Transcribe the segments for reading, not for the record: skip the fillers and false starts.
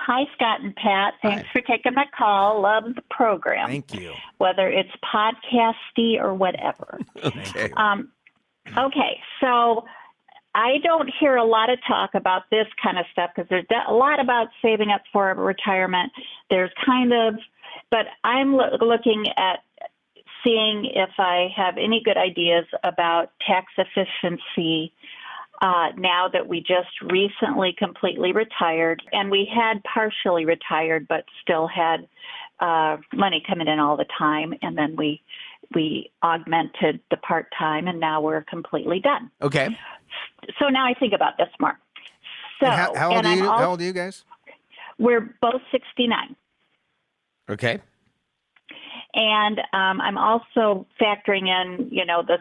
Hi, Scott and Pat. Thanks Hi. for taking my call. Love the program. Thank you. Whether it's podcasty or whatever. Okay. Okay, so I don't hear a lot of talk about this kind of stuff because there's a lot about saving up for retirement. There's but I'm looking at seeing if I have any good ideas about tax efficiency now that we just recently completely retired, and we had partially retired but still had money coming in all the time, and then we augmented the part-time, and now we're completely done. Okay. So now I think about this more. So, How old are you guys? We're both 69. Okay. And I'm also factoring in, the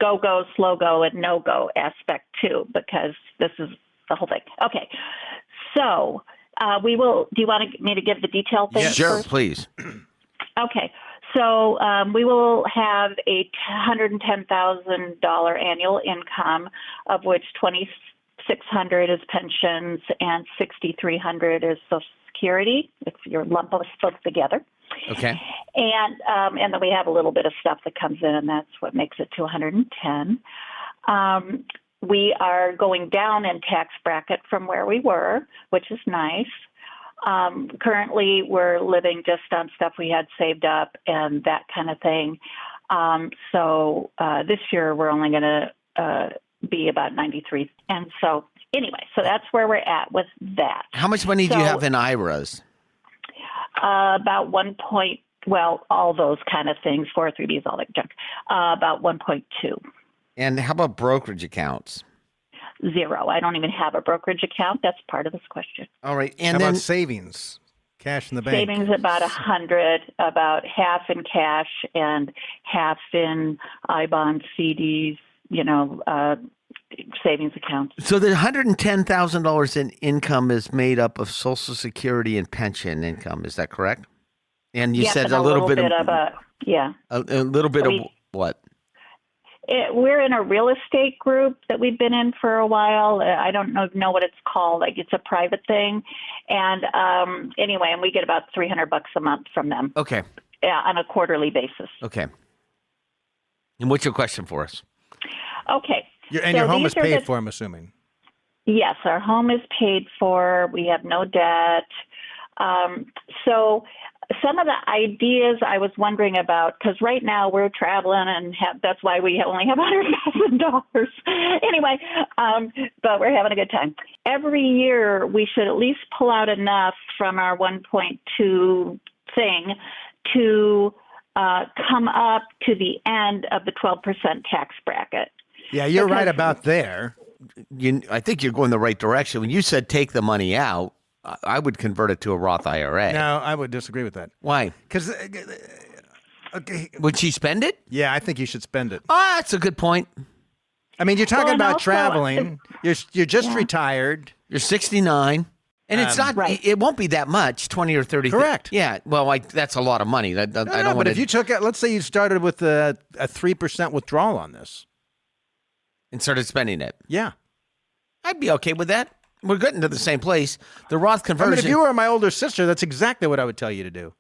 go-go, slow-go, and no-go aspect too, because this is the whole thing. Okay. So do you want me to give the detailed things Yes. Sure, first? please. Okay. So we will have a $110,000 annual income, of which $2,600 is pensions and $6,300 is Social Security, if you lump us both together. Okay. And then we have a little bit of stuff that comes in, and that's what makes it to 110. We are going down in tax bracket from where we were, which is nice. Currently, we're living just on stuff we had saved up and that kind of thing. So this year, we're only going to be about 93. And so anyway, so that's where we're at with that. How much money do you have in IRAs? About all those kind of things, 403Bs, all that junk, about 1.2. And how about brokerage accounts? 0. I don't even have a brokerage account. That's part of this question. All right. And How then about savings? Cash in the bank? Savings about 100, about half in cash and half in I-bonds, CDs, savings accounts. So the $110,000 in income is made up of Social Security and pension income. Is that correct? And you said and a little bit of a little bit of what? We're in a real estate group that we've been in for a while. I don't know what it's called. Like, it's a private thing. And anyway, and we get about $300 a month from them. Okay. On a quarterly basis. Okay. And what's your question for us? Okay. Your home is paid for, I'm assuming. Yes, our home is paid for. We have no debt. So some of the ideas I was wondering about, because right now we're traveling and that's why we only have $100,000. Anyway, but we're having a good time. Every year we should at least pull out enough from our 1.2 thing to come up to the end of the 12% tax bracket. Yeah, you're right about there. I think you're going the right direction. When you said take the money out, I would convert it to a Roth IRA. No, I would disagree with that. Why? Because, okay. Would she spend it? Yeah, I think you should spend it. Oh, that's a good point. I mean, you're talking about also, traveling. You're just retired. You're 69. And it's not. Right. It won't be that much, 20 or 30. Correct. Yeah. Well, that's a lot of money. I don't want but if you took it, let's say you started with a 3% withdrawal on this. And started spending it. Yeah. I'd be okay with that. We're getting to the same place. The Roth conversion. I mean, if you were my older sister, that's exactly what I would tell you to do.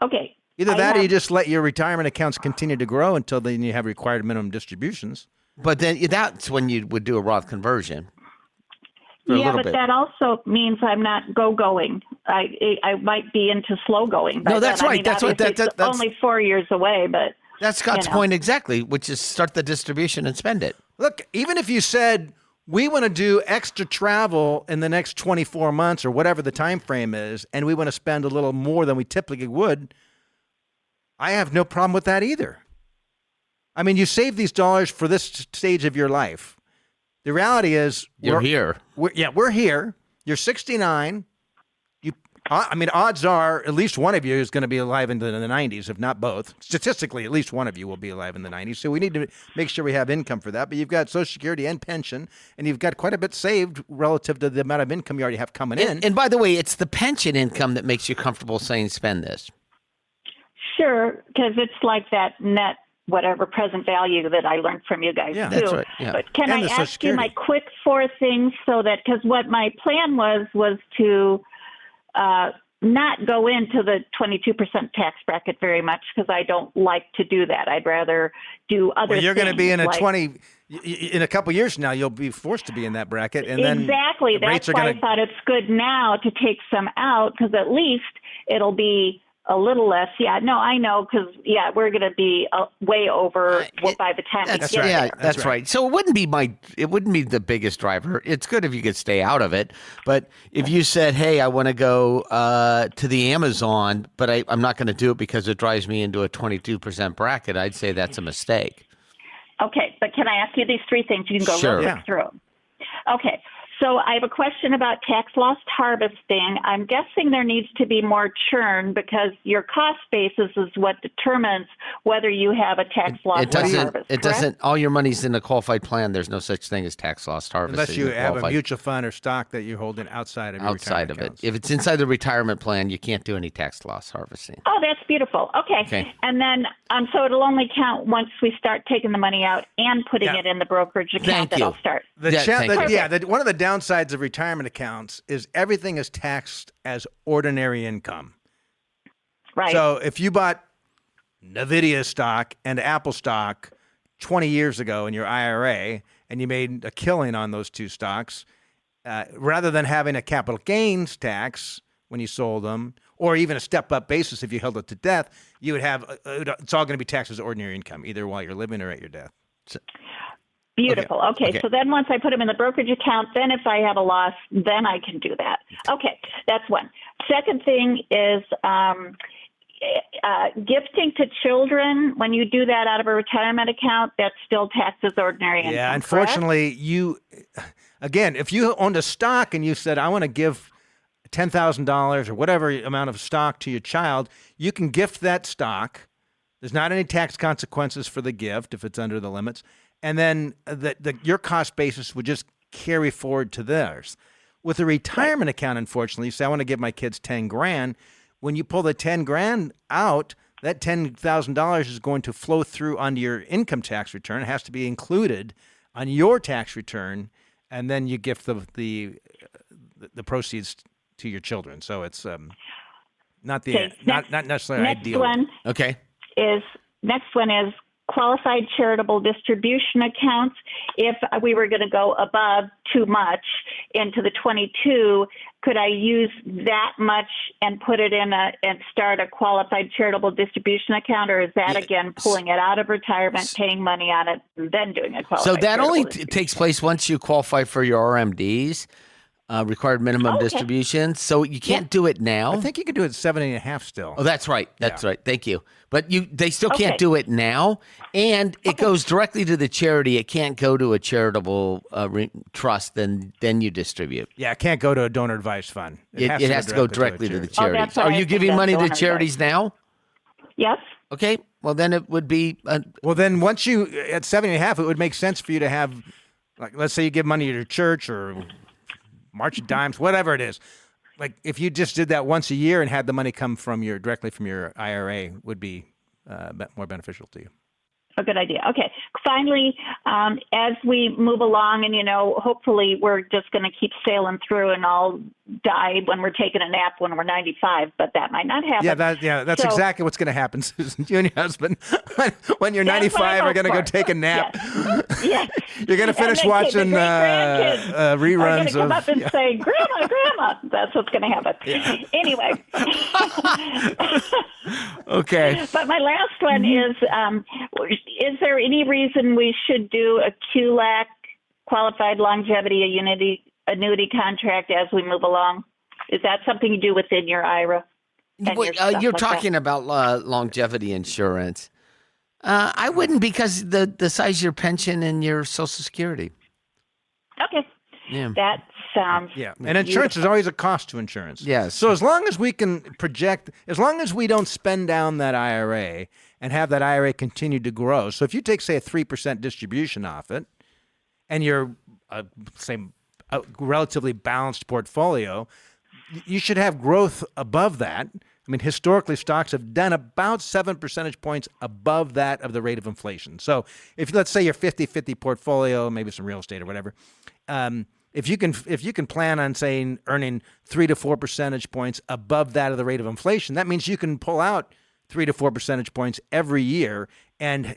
Okay. Either that or you just let your retirement accounts continue to grow until then you have required minimum distributions. But then that's when you would do a Roth conversion. Yeah, but that also means I'm not going. I might be into slow going. No, that's right. That's only 4 years away, but that's Scott's point exactly, which is start the distribution and spend it. Look, even if you said we want to do extra travel in the next 24 months or whatever the time frame is, and we want to spend a little more than we typically would, I have no problem with that either. I mean, you save these dollars for this stage of your life. The reality is we're here. We're here. You're 69. Odds are at least one of you is going to be alive in the 90s, if not both. Statistically, at least one of you will be alive in the 90s. So we need to make sure we have income for that. But you've got Social Security and pension, and you've got quite a bit saved relative to the amount of income you already have coming in. And by the way, it's the pension income that makes you comfortable saying spend this. Sure, because it's like that net whatever present value that I learned from you guys Yeah, too. that's right, yeah. But can And I the Social ask you my Security. quick 4 things so that, because what my plan was to not go into the 22% tax bracket very much, because I don't like to do that. I'd rather do other Well, you're going to be in a like, 20 in a couple years from now. You'll be forced to be in that bracket, and then exactly. the rates That's are why going I thought it's good now to take some out, because at least it'll be a little less. Yeah, no, I know, because we're going to be way over by the time we That's get right. Yeah, there. that's right. So it wouldn't be the biggest driver. It's good if you could stay out of it. But if you said, hey, I want to go to the Amazon, but I'm not going to do it because it drives me into a 22% bracket, I'd say that's a mistake. Okay, but can I ask you these 3 things? You can go Sure. real quick through 'em. Okay, so I have a question about tax loss harvesting. I'm guessing there needs to be more churn, because your cost basis is what determines whether you have a tax loss It doesn't. harvest. It correct? doesn't. All your money's in a qualified plan. There's no such thing as tax loss harvesting. unless you in have a qualified- mutual fund or stock that you're holding outside of your outside of retirement it. accounts. If it's inside the retirement plan, you can't do any tax loss harvesting. Oh, that's beautiful. Okay. And then, so it'll only count once we start taking the money out and putting Yeah. it in the brokerage account. Thank that you. I'll start. Thank you. One of the downsides of retirement accounts is everything is taxed as ordinary income. Right. So if you bought NVIDIA stock and Apple stock 20 years ago in your IRA and you made a killing on those 2 stocks, rather than having a capital gains tax when you sold them, or even a step-up basis if you held it to death, you would have it's all going to be taxed as ordinary income, either while you're living or at your death. Beautiful. Okay. So then once I put them in the brokerage account, then if I have a loss, then I can do that. Okay. That's one. Second thing is gifting to children. When you do that out of a retirement account, that's still taxed as ordinary income. Yeah, correct? unfortunately, again, if you owned a stock and you said, I want to give $10,000 or whatever amount of stock to your child, you can gift that stock. There's not any tax consequences for the gift if it's under the limits. And then your cost basis would just carry forward to theirs. With a retirement account, unfortunately, you say, I want to give my kids 10 grand. When you pull the 10 grand out, that $10,000 is going to flow through onto your income tax return. It has to be included on your tax return, and then you gift the proceeds to your children. So it's not necessarily ideal. Next one is qualified charitable distribution accounts. If we were going to go above too much into the 22, could I use that much and put it in and start a qualified charitable distribution account, or is that again pulling it out of retirement, paying money on it, and then doing a qualified? So that only distribution? takes place once you qualify for your RMDs, required minimum distributions. So you can't do it now. I think you could do it 70.5 still. Oh, that's right. That's right. Thank you. But they still can't do it now, and it goes directly to the charity. It can't go to a charitable trust, then you distribute. Yeah, it can't go to a donor advised fund. It has to go directly to the charity. charities. Are you giving money to charities now? Yes. Okay. Well, then it would be. Well, then once you at 70.5, it would make sense for you to have, like, let's say you give money to your church or March of Dimes, whatever it is. Like if you just did that once a year and had the money come directly from your IRA, would be more beneficial to you. A good idea. Okay. Finally, as we move along, and hopefully we're just going to keep sailing through, and I'll die when we're taking a nap when we're 95, but that might not happen. That's exactly what's going to happen, Susan. You and your husband, when you're 95, are going to go take a nap. Yes. You're going to finish watching reruns come up and say, "Grandma." That's what's going to happen. Yeah. Anyway. Okay. But my last one is there any reason we should do a QLAC, qualified longevity annuity contract, as we move along? Is that something you do within your IRA? You're talking about longevity insurance. I wouldn't, because the size of your pension and your Social Security. Okay. Yeah. That sounds and insurance is always a cost to insurance. Yes. So as long as we can project, as long as we don't spend down that IRA and have that IRA continue to grow. So if you take, say, a 3% distribution off it, and you're, say, a relatively balanced portfolio, you should have growth above that. I mean, historically, stocks have done about 7 percentage points above that of the rate of inflation. So if let's say your 50-50 portfolio, maybe some real estate or whatever, if you can plan on saying earning 3 to 4 percentage points above that of the rate of inflation, that means you can pull out 3 to 4 percentage points every year and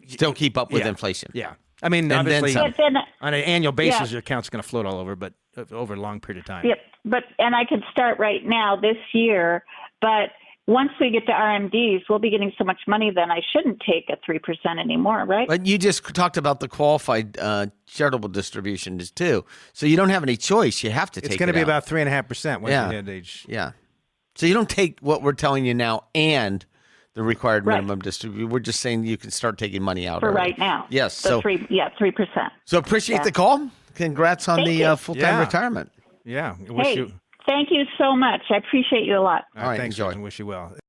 Still keep up with inflation. Yeah. I mean, And then obviously, some. on an annual basis, your account's going to float all over, but over a long period of time. Yep. And I could start right now this year, but once we get to RMDs, we'll be getting so much money then I shouldn't take a 3% anymore, right? But you just talked about the qualified charitable distributions too. So you don't have any choice. You have to take it. It's going to be out. about 3.5% once you hit age. Yeah. So you don't take what we're telling you now and the required minimum distribution. We're just saying you can start taking money out For early. right now. Yes. The So 3%. So appreciate the call. Congrats on Thank the you. full-time retirement. Yeah. Hey, thank you so much. I appreciate you a lot. All right. right, Thanks, enjoy. Susan. Wish you well.